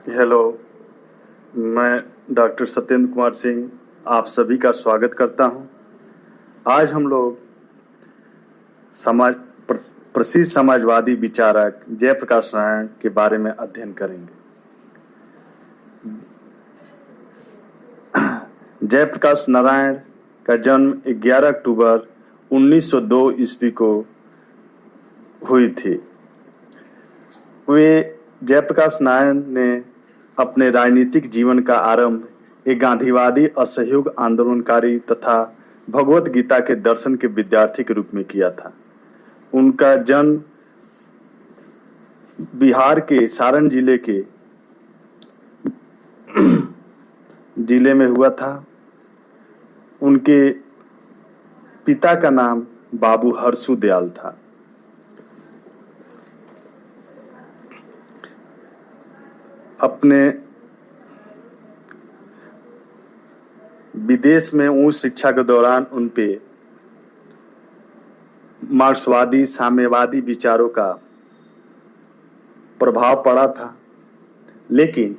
Hello, मैं doctor Satyendra Kumar Singh आप सभी का स्वागत करता हूं। आज हम लोग समाज प्रसिद्ध समाजवादी विचारक जयप्रकाश नारायण के बारे में अध्ययन करेंगे। जयप्रकाश नारायण का जन्म 11 अक्टूबर 1902 ईस्वी को हुई थी। वे जयप्रकाश नारायण ने अपने राजनीतिक जीवन का आरंभ एक गांधीवादी असहयोग आंदोलनकारी तथा भगवत गीता के दर्शन के विद्यार्थी के रूप में किया था। उनका जन्म बिहार के सारण जिले में हुआ था। उनके पिता का नाम बाबू हरसु दयाल था। अपने विदेश में उच्च शिक्षा के दौरान उन पे मार्क्सवादी साम्यवादी विचारों का प्रभाव पड़ा था, लेकिन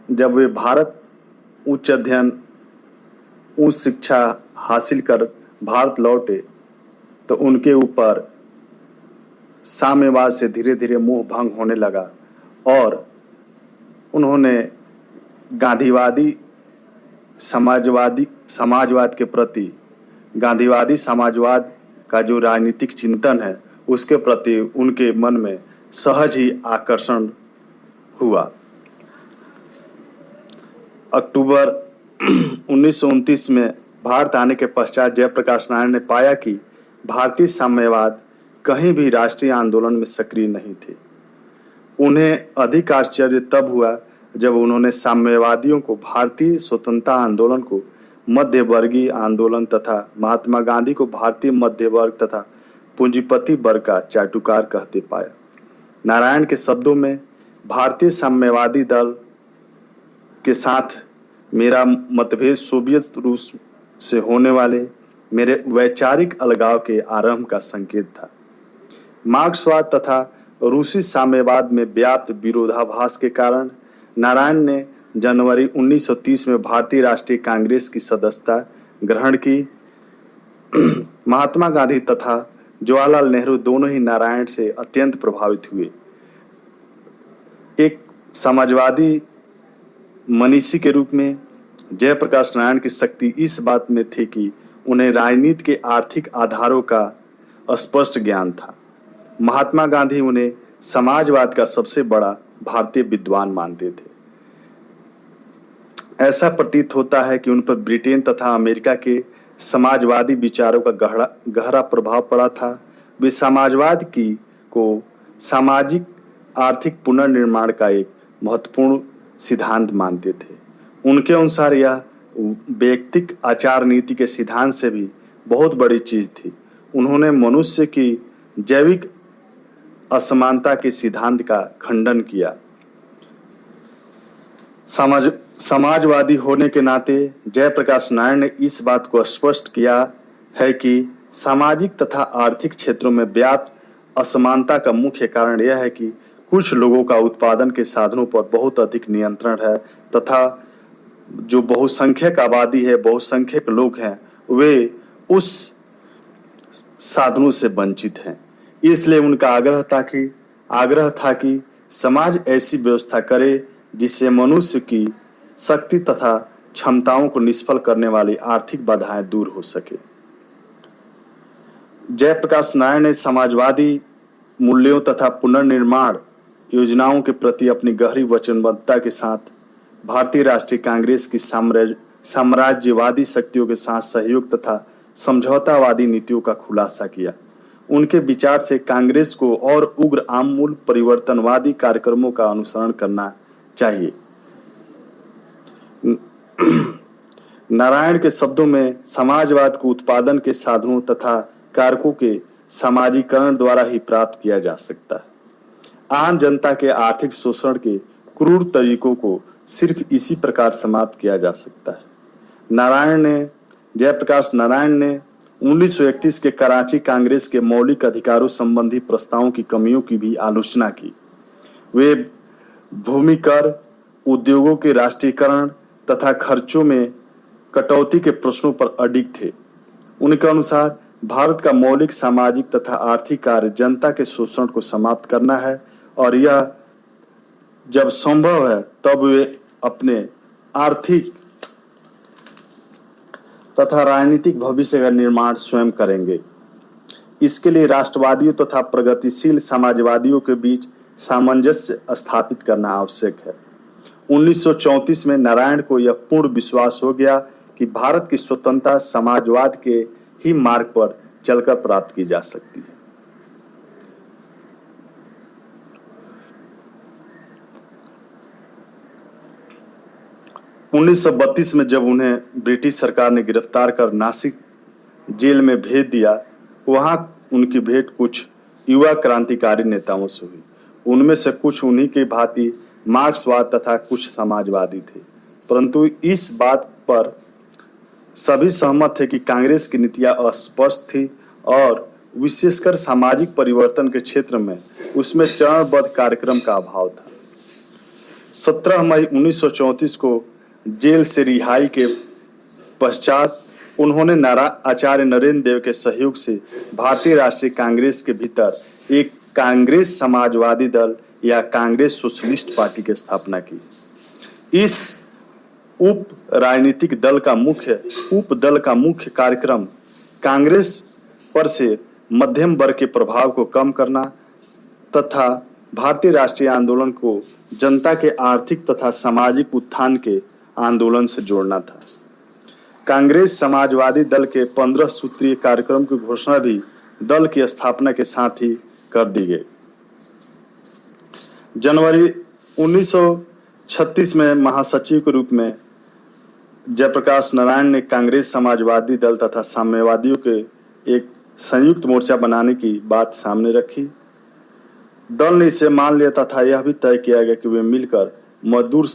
जब वे भारत उच्च शिक्षा हासिल कर भारत लौटे तो उनके ऊपर साम्यवाद से धीरे धीरे मोह भंग होने लगा और उन्होंने गांधीवादी समाजवाद के प्रति गांधीवादी समाजवाद का जो राजनीतिक चिंतन है उसके प्रति उनके मन में सहज ही आकर्षण हुआ। अक्टूबर 1929 में भारत आने के पश्चात जयप्रकाश नारायण ने पाया कि भारतीय साम्यवाद कहीं भी राष्ट्रीय आंदोलन में सक्रिय नहीं थे। उन्हें अधिक आश्चर्य तब हुआ जब उन्होंने साम्यवादियों को भारतीय स्वतंत्रता आंदोलन को मध्य वर्गीय आंदोलन तथा महात्मा गांधी को भारतीय मध्य वर्ग तथा पूंजीपति वर्ग का चाटुकार कहते पाया। नारायण के शब्दों में, भारतीय साम्यवादी दल के साथ मेरा मतभेद सोवियत रूस से होने वाले मेरे वैचारिक अलगाव के आरंभ का संकेत था। मार्क्सवाद तथा रूसी साम्यवाद में व्याप्त विरोधाभास के कारण नारायण ने जनवरी 1930 में भारतीय राष्ट्रीय कांग्रेस की सदस्यता ग्रहण की। महात्मा गांधी तथा जवाहरलाल नेहरू दोनों ही नारायण से अत्यंत प्रभावित हुए। एक समाजवादी मनीषी के रूप में जयप्रकाश नारायण की शक्ति इस बात में थी कि उन्हें राजनीति के आर्थिक आधारों का स्पष्ट ज्ञान था। महात्मा गांधी उन्हें समाजवाद का सबसे बड़ा भारतीय विद्वान मानते थे। ऐसा प्रतीत होता है कि उन पर ब्रिटेन तथा अमेरिका के समाजवादी विचारों का गहरा प्रभाव पड़ा था। वे समाजवाद को सामाजिक आर्थिक पुनर्निर्माण का एक महत्वपूर्ण सिद्धांत मानते थे। उनके अनुसार यह व्यक्तिक आचार नीति के सिद्धांत से भी बहुत बड़ी चीज थी। उन्होंने मनुष्य की जैविक असमानता के सिद्धांत का खंडन किया। समाजवादी होने के नाते जयप्रकाश नारायण ने इस बात को स्पष्ट किया है कि सामाजिक तथा आर्थिक क्षेत्रों में व्याप्त असमानता का मुख्य कारण यह है कि कुछ लोगों का उत्पादन के साधनों पर बहुत अधिक नियंत्रण है तथा जो बहुसंख्यक आबादी है, बहुसंख्यक लोग हैं, वे उस साधनों से वंचित हैं। इसलिए उनका आग्रह था कि समाज ऐसी व्यवस्था करे जिससे मनुष्य की शक्ति तथा क्षमताओं को निष्फल करने वाली आर्थिक बाधाएं दूर हो सके। जयप्रकाश नारायण ने समाजवादी मूल्यों तथा पुनर्निर्माण योजनाओं के प्रति अपनी गहरी वचनबद्धता के साथ भारतीय राष्ट्रीय कांग्रेस की साम्राज्यवादी शक्तियों के साथ सहयोग तथा समझौतावादी नीतियों का खुलासा किया। उनके विचार से कांग्रेस को और उग्र आमूल परिवर्तनवादी कार्यक्रमों का अनुसरण करना चाहिए। नारायण के शब्दों में, समाजवाद को उत्पादन के साधनों तथा कारकों के सामाजिकरण द्वारा ही प्राप्त किया जा सकता है। आम जनता के आर्थिक शोषण के क्रूर तरीकों को सिर्फ इसी प्रकार समाप्त किया जा सकता है। जयप्रकाश नारायण ने 1931 के कराची कांग्रेस के मौलिक अधिकारों संबंधी प्रस्तावों की कमियों की भी आलोचना की। वे भूमि कर, उद्योगों के राष्ट्रीयकरण तथा खर्चों में कटौती के प्रश्नों पर अडिग थे। उनके अनुसार भारत का मौलिक सामाजिक तथा आर्थिक कार्य जनता के शोषण को समाप्त करना है और यह जब संभव है तब वे अपने आर्थिक तथा राजनीतिक भविष्य का निर्माण स्वयं करेंगे। इसके लिए राष्ट्रवादियों तथा प्रगतिशील समाजवादियों के बीच सामंजस्य स्थापित करना आवश्यक है। 1934 में नारायण को यह पूर्ण विश्वास हो गया कि भारत की स्वतंत्रता समाजवाद के ही मार्ग पर चलकर प्राप्त की जा सकती है। उन्नीस में जब उन्हें ब्रिटिश सरकार ने गिरफ्तार कर नासिक जेल में भेज दिया, वहां उनकी भेंट कुछ युवा क्रांतिकारी नेताओं से हुई। उनमें से कुछ उन्हीं के भांति मार्क्सवाद तथा कुछ समाजवादी थे, परंतु इस बात पर सभी सहमत थे कि कांग्रेस की नीतियां अस्पष्ट थी और विशेषकर सामाजिक परिवर्तन के क्षेत्र में उसमें चरणबद्ध कार्यक्रम का अभाव था। 17 मई 1934 को जेल से रिहाई के पश्चात उन्होंने आचार्य नरेंद्र देव के सहयोग से भारतीय राष्ट्रीय कांग्रेस के भीतर एक कांग्रेस समाजवादी दल या कांग्रेस सोशलिस्ट पार्टी की स्थापना की। इस उप दल का मुख्य कार्यक्रम कांग्रेस पर से मध्यम वर्ग के प्रभाव को कम करना तथा भारतीय राष्ट्रीय आंदोलन को जनता के आर्थिक तथा सामाजिक उत्थान के आंदोलन से जोड़ना था। कांग्रेस समाजवादी दल के 15 सूत्रीय कार्यक्रम की घोषणा भी दल की स्थापना के साथ ही कर दी गई। जनवरी 1936 में महासचिव के रूप में जयप्रकाश नारायण ने कांग्रेस समाजवादी दल तथा साम्यवादियों के एक संयुक्त मोर्चा बनाने की बात सामने रखी। दल ने इसे मान लिया तथा यह भी तय किया गया कि वे मिलकर मजदूर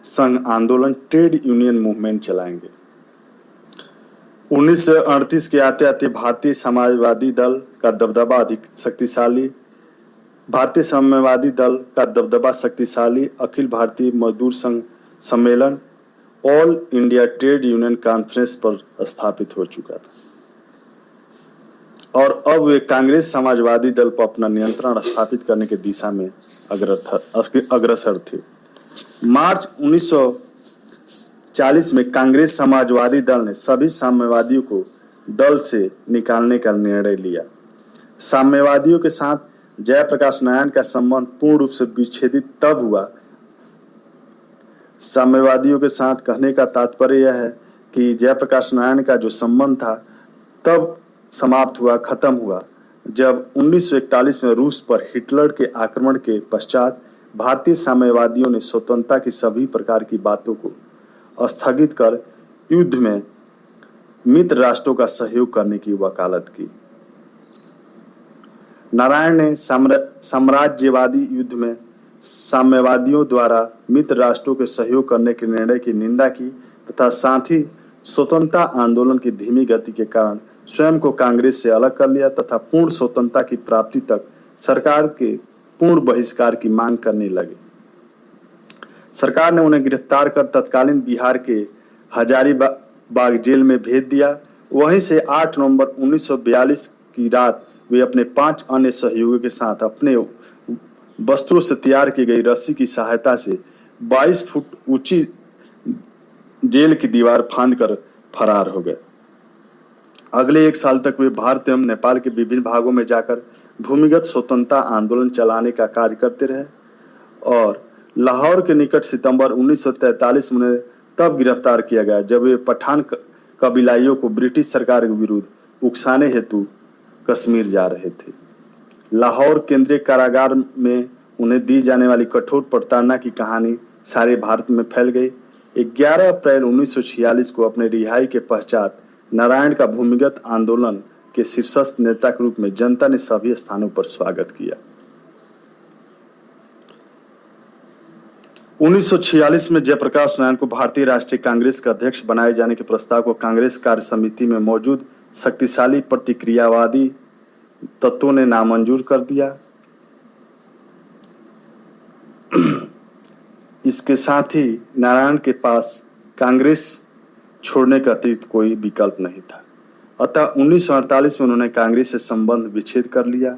संघ आंदोलन ट्रेड यूनियन मूवमेंट चलाएंगे। 1938 के आते आते भारतीय साम्यवादी दल का दबदबा अखिल भारतीय मजदूर संघ सम्मेलन all India trade union conference पर स्थापित हो चुका था और अब वे कांग्रेस समाजवादी दल पर अपना नियंत्रण स्थापित करने की दिशा में अग्रसर थे। मार्च 1940 में कांग्रेस समाजवादी दल ने सभी साम्यवादियों को दल से निकालने का निर्णय लिया। साम्यवादियों के साथ जयप्रकाश नारायण का संबंध पूर्ण रूप से विच्छेदित तब हुआ। साम्यवादियों के साथ कहने का तात्पर्य यह है कि जयप्रकाश नारायण का जो संबंध था तब खत्म हुआ जब 1941 में रूस पर हिटलर के आक्रमण के पश्चात भारतीय साम्यवादियों ने स्वतंत्रता की सभी प्रकार की बातों को स्थगित कर युद्ध में मित्र राष्ट्रों का सहयोग करने की वकालत की। नारायण ने साम्राज्यवादी युद्ध में साम्यवादियों द्वारा मित्र राष्ट्रों के सहयोग करने के निर्णय की निंदा की तथा साथ ही स्वतंत्रता आंदोलन की धीमी गति के कारण स्वयं को कांग्रेस से अलग कर लिया तथा पूर्ण स्वतंत्रता की प्राप्ति तक सरकार के पूर्ण बहिष्कार की मांग करने लगे। सरकार ने उन्हें गिरफ्तार कर तत्कालीन बिहार के हजारीबाग जेल में भेज दिया। वहीं से 8 नवंबर 1942 की रात वे अपने 5 अन्य सहयोगियों के साथ अपने वस्त्रों से तैयार की गई रस्सी की सहायता से 22 फुट ऊंची जेल की दीवार फांदकर फरार हो गए। अगले 1 साल तक वे भारत एवं नेपाल के विभिन्न भागों में जाकर भूमिगत स्वतंत्रता आंदोलन चलाने का कार्य करते रहे और लाहौर के निकट सितंबर 1943 में उन्हें तब गिरफ्तार किया गया जब वे पठान कबीलाइयों को ब्रिटिश सरकार के विरुद्ध उकसाने हेतु कश्मीर जा रहे थे। लाहौर केंद्रीय कारागार में उन्हें दी जाने वाली कठोर प्रताड़ना की कहानी सारे भारत में फैल गई। 11 अप्रैल 1946 को अपने रिहाई के पश्चात नारायण का भूमिगत आंदोलन के शीर्षस्थ नेता के रूप में जनता ने सभी स्थानों पर स्वागत किया। 1946 में जयप्रकाश नारायण को भारतीय राष्ट्रीय कांग्रेस का अध्यक्ष बनाए जाने के प्रस्ताव को कांग्रेस कार्य समिति में मौजूद शक्तिशाली प्रतिक्रियावादी तत्वों ने नामंजूर कर दिया। इसके साथ ही नारायण के पास कांग्रेस छोड़ने का अतिरिक्त कोई विकल्प नहीं था। अतः 1948 में उन्होंने कांग्रेस से संबंध विच्छेद कर लिया।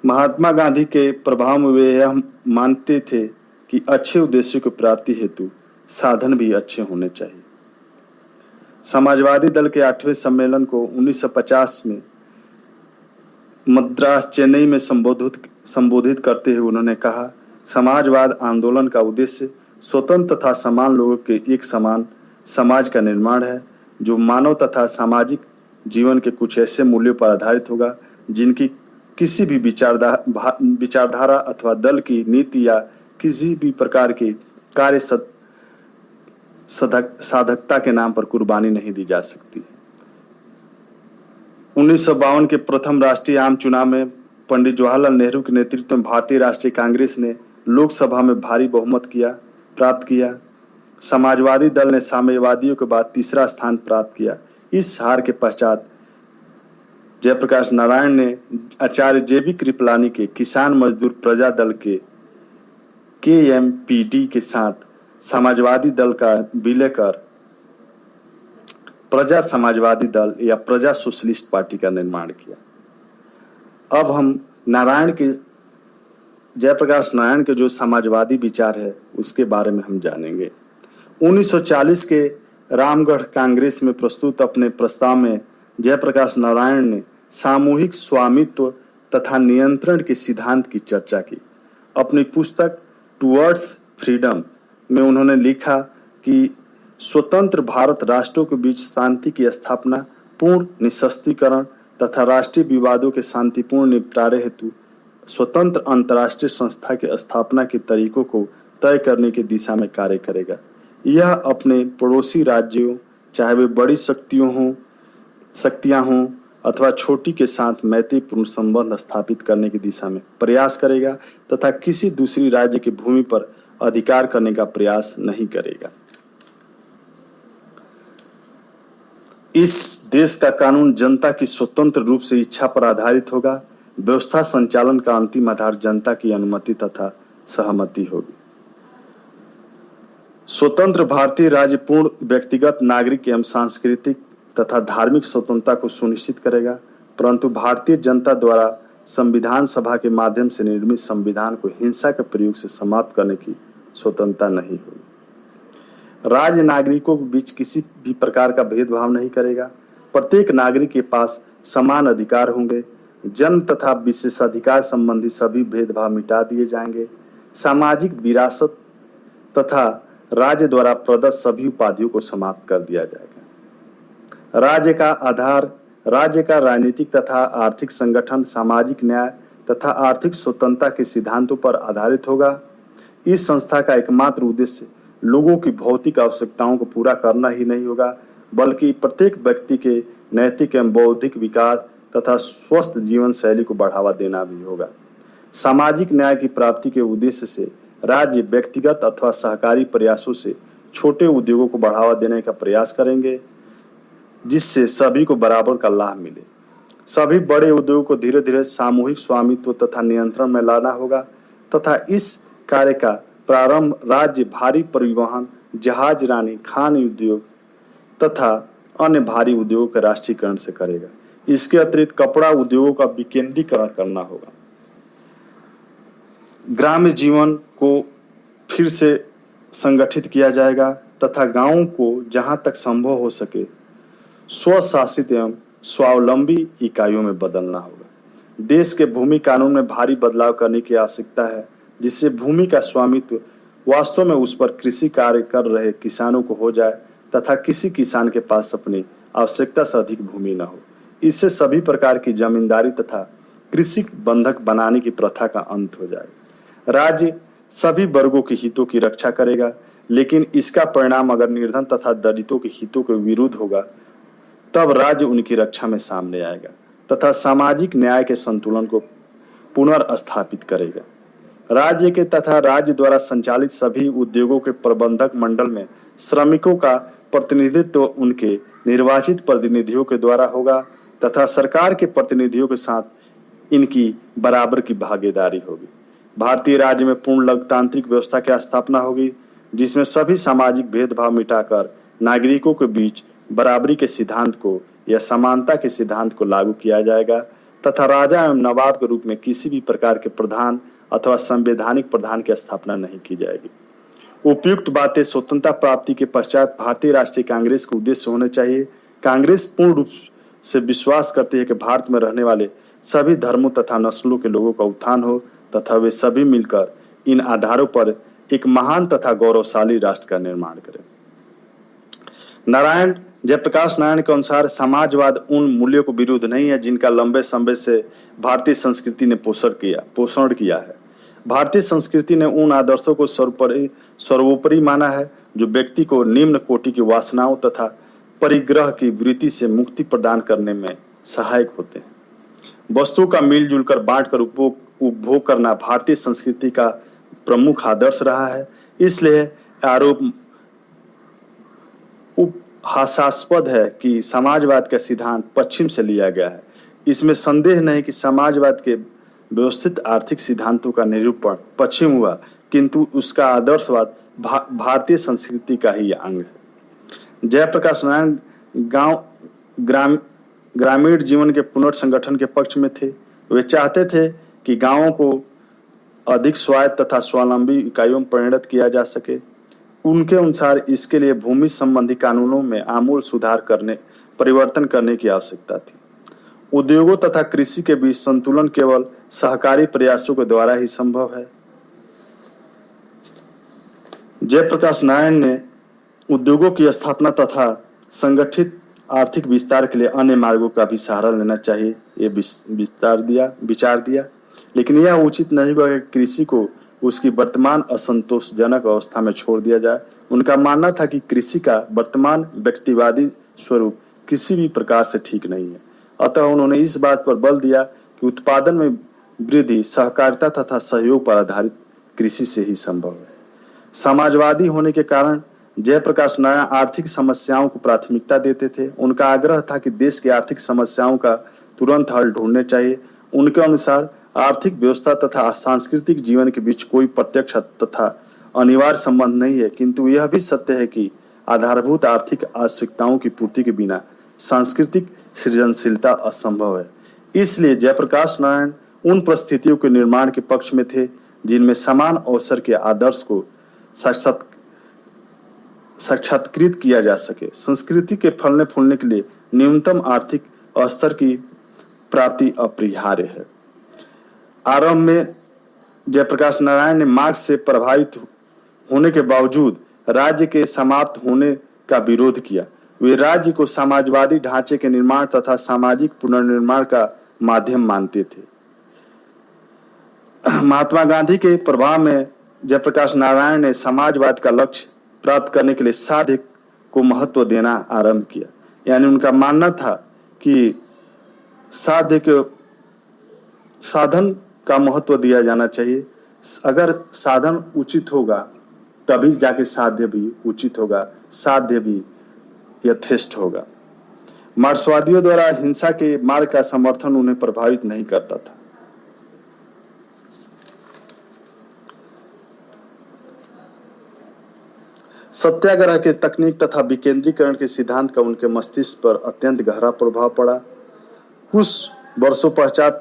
महात्मा गांधी के प्रभाव में वे यह मानते थे कि अच्छे उद्देश्यों की प्राप्ति हेतु साधन भी अच्छे होने चाहिए। समाजवादी दल के 8वें सम्मेलन को 1950 में मद्रास चेन्नई में संबोधित करते हुए उन्होंने कहा, समाजवाद आंदोलन का उद्देश्य स्वतंत्र तथा समान लोगों के एक समान समाज का निर्माण है, जो मानव तथा सामाजिक जीवन के कुछ ऐसे मूल्यों पर आधारित होगा जिनकी किसी भी विचारधारा अथवा दल की नीति या किसी भी प्रकार की कार्य साधकता के नाम पर कुर्बानी नहीं दी जा सकती। 1952 के प्रथम राष्ट्रीय आम चुनाव में पंडित जवाहरलाल नेहरू के नेतृत्व में भारतीय राष्ट्रीय कांग्रेस ने लोकसभा में भारी बहुमत प्राप्त किया। समाजवादी दल ने साम्यवादियों के बाद तीसरा स्थान प्राप्त किया। इस हार के पश्चात जयप्रकाश नारायण ने आचार्य जेबी कृपलानी के किसान मजदूर प्रजा दल के KMPD के साथ समाजवादी दल का विलय कर प्रजा समाजवादी दल या प्रजा सोशलिस्ट पार्टी का निर्माण किया। अब हम जयप्रकाश नारायण के जो समाजवादी विचार है उसके बारे में हम जानेंगे। 1940 के रामगढ़ कांग्रेस में प्रस्तुत अपने प्रस्ताव में जयप्रकाश नारायण ने सामूहिक स्वामित्व तथा नियंत्रण के सिद्धांत की चर्चा की। अपनी पुस्तक टुवर्ड्स फ्रीडम में उन्होंने लिखा कि स्वतंत्र भारत राष्ट्रों के बीच शांति की स्थापना, पूर्ण निःशस्त्रीकरण तथा राष्ट्रीय विवादों के शांतिपूर्ण निपटारे हेतु स्वतंत्र अंतर्राष्ट्रीय संस्था की स्थापना के तरीकों को तय करने की दिशा में कार्य करेगा। यह अपने पड़ोसी राज्यों, चाहे वे बड़ी शक्तियां हों अथवा छोटी, के साथ मैत्रीपूर्ण संबंध स्थापित करने की दिशा में प्रयास करेगा तथा किसी दूसरी राज्य की भूमि पर अधिकार करने का प्रयास नहीं करेगा। इस देश का कानून जनता की स्वतंत्र रूप से इच्छा पर आधारित होगा। व्यवस्था संचालन का अंतिम आधार जनता की अनुमति तथा सहमति होगी। स्वतंत्र भारतीय राज्य पूर्ण व्यक्तिगत, नागरिक एवं सांस्कृतिक तथा धार्मिक स्वतंत्रता को सुनिश्चित करेगा, परंतु भारतीय जनता द्वारा संविधान सभा के माध्यम से निर्मित संविधान को हिंसा के प्रयोग से समाप्त करने की स्वतंत्रता नहीं होगी। राज्य नागरिकों के बीच किसी भी प्रकार का भेदभाव नहीं करेगा। प्रत्येक नागरिक के पास समान अधिकार होंगे। जन्म तथा विशेषाधिकार संबंधी सभी भेदभाव मिटा दिए जाएंगे। सामाजिक विरासत तथा राज्य द्वारा प्रदत्त सभी उपाधियों को समाप्त कर दिया जाएगा। राज्य का आधार, राज्य का राजनीतिक तथा आर्थिक संगठन सामाजिक न्याय तथा आर्थिक स्वतंत्रता के सिद्धांतों पर आधारित होगा। इस संस्था का एकमात्र उद्देश्य लोगों की भौतिक आवश्यकताओं को पूरा करना ही नहीं होगा, बल्कि प्रत्येक व्यक्ति के नैतिक एवं बौद्धिक विकास तथा स्वस्थ जीवन शैली को बढ़ावा देना भी होगा। सामाजिक न्याय की प्राप्ति के उद्देश्य से राज्य व्यक्तिगत अथवा सहकारी प्रयासों से छोटे उद्योगों को बढ़ावा देने का प्रयास करेंगे, जिससे सभी को बराबर का लाभ मिले। सभी बड़े उद्योगों को धीरे धीरे सामूहिक स्वामित्व तथा नियंत्रण में लाना होगा तथा इस कार्य का प्रारंभ राज्य भारी परिवहन, जहाज रानी, खान उद्योग तथा अन्य भारी उद्योगों के राष्ट्रीयकरण से करेगा। इसके अतिरिक्त कपड़ा उद्योगों का विकेंद्रीकरण करना होगा। ग्राम्य जीवन को फिर से संगठित किया जाएगा तथा गांवों को जहां तक संभव हो सके स्वशासित एवं स्वावलंबी इकाइयों में बदलना होगा। देश के भूमि कानून में भारी बदलाव करने की आवश्यकता है, जिससे भूमि का स्वामित्व वास्तव में उस पर कृषि कार्य कर रहे किसानों को हो जाए तथा किसी किसान के पास अपनी आवश्यकता से अधिक भूमि न हो। इससे सभी प्रकार की जमींदारी तथा कृषि बंधक बनाने की प्रथा का अंत हो जाएगा। राज्य सभी वर्गों के हितों की रक्षा करेगा, लेकिन इसका परिणाम अगर निर्धन तथा दलितों के हितों के विरुद्ध होगा, तब राज्य उनकी रक्षा में सामने आएगा तथा सामाजिक न्याय के संतुलन को पुनर्स्थापित करेगा। राज्य के तथा राज्य द्वारा संचालित सभी उद्योगों के प्रबंधक मंडल में श्रमिकों का प्रतिनिधित्व उनके निर्वाचित प्रतिनिधियों के द्वारा होगा तथा सरकार के प्रतिनिधियों के साथ इनकी बराबर की भागीदारी होगी। भारतीय राज्य में पूर्ण लोकतांत्रिक व्यवस्था की स्थापना होगी, जिसमें सभी सामाजिक भेदभाव मिटाकर नागरिकों के बीच बराबरी के सिद्धांत को या समानता के सिद्धांत को लागू किया जाएगा तथा राजा एवं नवाब के रूप में किसी भी प्रकार के प्रधान अथवा संवैधानिक प्रधान की स्थापना नहीं की जाएगी। उपयुक्त बातें स्वतंत्रता प्राप्ति के पश्चात भारतीय राष्ट्रीय कांग्रेस के उद्देश्य होने चाहिए। कांग्रेस पूर्ण रूप से विश्वास करती है कि भारत में रहने वाले सभी धर्मों तथा नस्लों के लोगों का उत्थान हो तथा वे सभी मिलकर इन आधारों पर एक महान तथा गौरवशाली राष्ट्र का निर्माण करें। जयप्रकाश नारायण के अनुसार समाजवाद उन मूल्यों को विरुद्ध नहीं है जिनका लंबे समय से भारतीय संस्कृति ने पोषण किया है। भारतीय संस्कृति ने उन आदर्शों को सर्वोपरि माना है जो व्यक्ति को निम्न कोटि की वासनाओं तथा परिग्रह की वृत्ति से मुक्ति प्रदान करने में सहायक होते हैं। वस्तुओं का मिलजुल कर बांट कर उपभोग करना भारतीय संस्कृति का प्रमुख आदर्श रहा है। इसलिए आरोप हास्यास्पद है कि समाजवाद का सिद्धांत पश्चिम से लिया गया है। इसमें संदेह नहीं कि समाजवाद के व्यवस्थित आर्थिक सिद्धांतों का निरूपण पश्चिम हुआ, किंतु उसका आदर्शवाद भारतीय संस्कृति का ही अंग है। जयप्रकाश नारायण ग्रामीण जीवन के पुनर्संगठन के पक्ष में थे। वे चाहते थे कि गांवों को अधिक स्वायत्त तथा स्वावलंबी इकाइयों में परिणत किया जा सके। उनके अनुसार इसके लिए भूमि संबंधी कानूनों में आमूल परिवर्तन करने की आवश्यकता थी। उद्योगों तथा कृषि के बीच संतुलन केवल सहकारी प्रयासों के द्वारा ही संभव है। जयप्रकाश नारायण ने उद्योगों की स्थापना तथा संगठित आर्थिक विस्तार के लिए अन्य मार्गों का भी सहारा लेना चाहिए, ये विचार दिया। लेकिन यह उचित नहीं हुआ कि कृषि को उसकी वर्तमान असंतोषजनक अवस्था में छोड़ दिया जाए। उनका मानना था कि कृषि का वर्तमान व्यक्तिवादी स्वरूप किसी भी प्रकार से ठीक नहीं है। अतः उन्होंने इस बात पर बल दिया कि उत्पादन में वृद्धि सहकारिता तथा सहयोग पर आधारित कृषि से ही संभव है। समाजवादी होने के कारण जयप्रकाश नारायण आर्थिक समस्याओं को प्राथमिकता देते थे। उनका आग्रह था कि देश की आर्थिक समस्याओं का तुरंत हल ढूंढने चाहिए। उनके अनुसार आर्थिक व्यवस्था तथा सांस्कृतिक जीवन के बीच कोई प्रत्यक्ष तथा अनिवार्य संबंध नहीं है, किंतु यह भी सत्य है कि आधारभूत आर्थिक आवश्यकताओं की पूर्ति के बिना सांस्कृतिक सृजनशीलता असंभव है। इसलिए जयप्रकाश नारायण उन परिस्थितियों के निर्माण के पक्ष में थे जिनमें समान अवसर के आदर्श को साक्षात्कृत किया जा सके। संस्कृति के फलने फूलने के लिए न्यूनतम आर्थिक स्तर की प्राप्ति अपरिहार्य है। आरंभ में जयप्रकाश नारायण ने मार्क्स से प्रभावित होने के बावजूद राज्य के समाप्त होने का विरोध किया। वे राज्य को समाजवादी ढांचे के निर्माण तथा सामाजिक पुनर्निर्माण का माध्यम मानते थे। महात्मा गांधी के प्रभाव में जयप्रकाश नारायण ने समाजवाद का लक्ष्य प्राप्त करने के लिए साध्य को महत्व देना आरंभ किया। यानी उनका मानना था कि साधन का महत्व दिया जाना चाहिए। अगर साधन उचित होगा तभी जाके साध्य भी उचित होगा, साध्य भी यथेष्ट होगा। मार्क्सवादियों द्वारा हिंसा के मार्ग का समर्थन उन्हें प्रभावित नहीं करता था। सत्याग्रह के तकनीक तथा विकेंद्रीकरण के सिद्धांत का उनके मस्तिष्क पर अत्यंत गहरा प्रभाव पड़ा। कुछ वर्षों पश्चात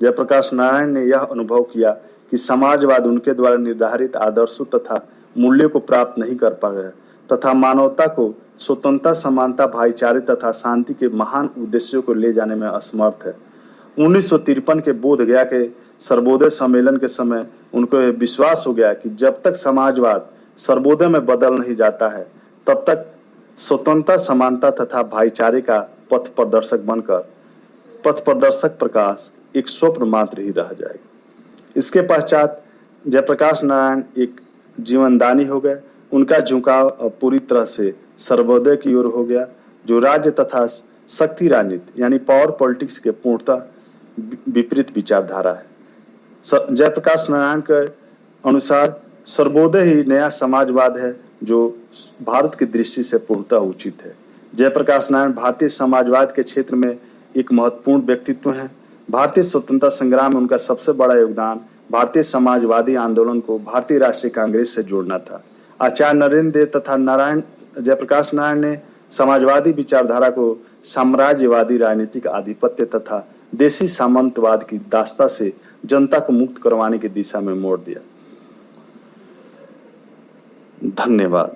जयप्रकाश नारायण ने यह अनुभव किया कि समाजवाद उनके द्वारा निर्धारित आदर्शों तथा मूल्यों को प्राप्त नहीं कर पा रहा है तथा मानवता को स्वतंत्रता, समानता, भाईचारे तथा शांति के महान उद्देश्यों को ले जाने में असमर्थ है। 1953 के बोधगया के सर्वोदय सम्मेलन के समय उनको यह विश्वास हो गया कि जब तक समाजवाद सर्वोदय में बदल नहीं जाता है तब तक स्वतंत्रता, समानता तथा भाईचारे का पथ प्रदर्शक प्रकाश एक स्वप्न मात्र ही रह जाएगा। इसके पश्चात जयप्रकाश नारायण एक जीवनदानी हो गए। उनका झुकाव अब पूरी तरह से सर्वोदय की ओर हो गया, जो राज्य तथा शक्ति राजनीति यानी पावर पॉलिटिक्स के पूर्णतः विपरीत विचारधारा है। जयप्रकाश नारायण के अनुसार सर्वोदय ही नया समाजवाद है जो भारत की दृष्टि से पूर्णतः उचित है। जयप्रकाश नारायण भारतीय समाजवाद के क्षेत्र में एक महत्वपूर्ण व्यक्तित्व हैं। भारतीय स्वतंत्रता संग्राम में उनका सबसे बड़ा योगदान भारतीय समाजवादी आंदोलन को भारतीय राष्ट्रीय कांग्रेस से जोड़ना था। आचार्य नरेंद्र देव तथा नारायण जयप्रकाश नारायण ने समाजवादी विचारधारा को साम्राज्यवादी राजनीतिक आधिपत्य तथा देशी सामंतवाद की दास्ता से जनता को मुक्त करवाने की दिशा में मोड़ दिया। धन्यवाद।